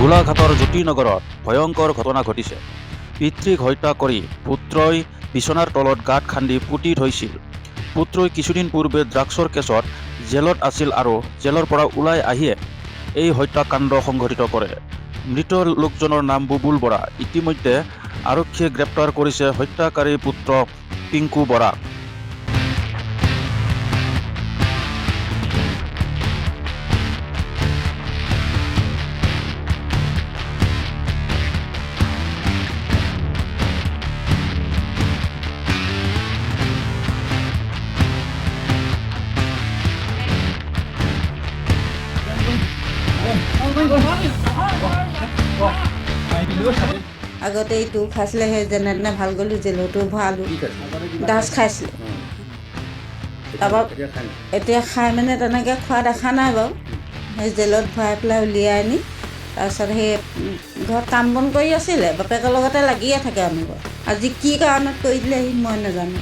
গোলাঘাটৰ জ্যোতিনগৰত ভয়ংকৰ ঘটনা ঘটিছে। পিতৃক হত্যা কৰি পুত্ৰই বিচনাৰ তলত গাঁত খান্দি পুতি থৈছিল। পুত্ৰই কিছুদিন পূৰ্বে ড্ৰাগছৰ কেছত জেলত আছিল আৰু জেলৰ পৰা ওলাই আহিয়ে এই হত্যাকাণ্ড সংঘটিত কৰে। মৃত লোকজনৰ নাম বুবুল বৰা। ইতিমধ্যে আৰক্ষীয়ে গ্ৰেপ্তাৰ কৰিছে হত্যাকাৰী পুত্ৰ পিংকু বৰাক। আগতে এইটো খাইছিলে, সেই যেনে তেনে ভাল গ'লো, জেলতো ভৰালোঁ। ড্ৰাগছ খাইছিলে। তাৰপৰা এতিয়া খাই মানে তেনেকৈ খোৱা দেখা নাই বাৰু। সেই জেলত ভৰাই পেলাই উলিয়াই আনি তাৰপিছত সেই ঘৰত কাম বন কৰি আছিলে, বাপেকৰ লগতে লাগিয়ে থাকে অনবৰত। আজি কি কাৰণত কৰি দিলে সি মই নাজানো।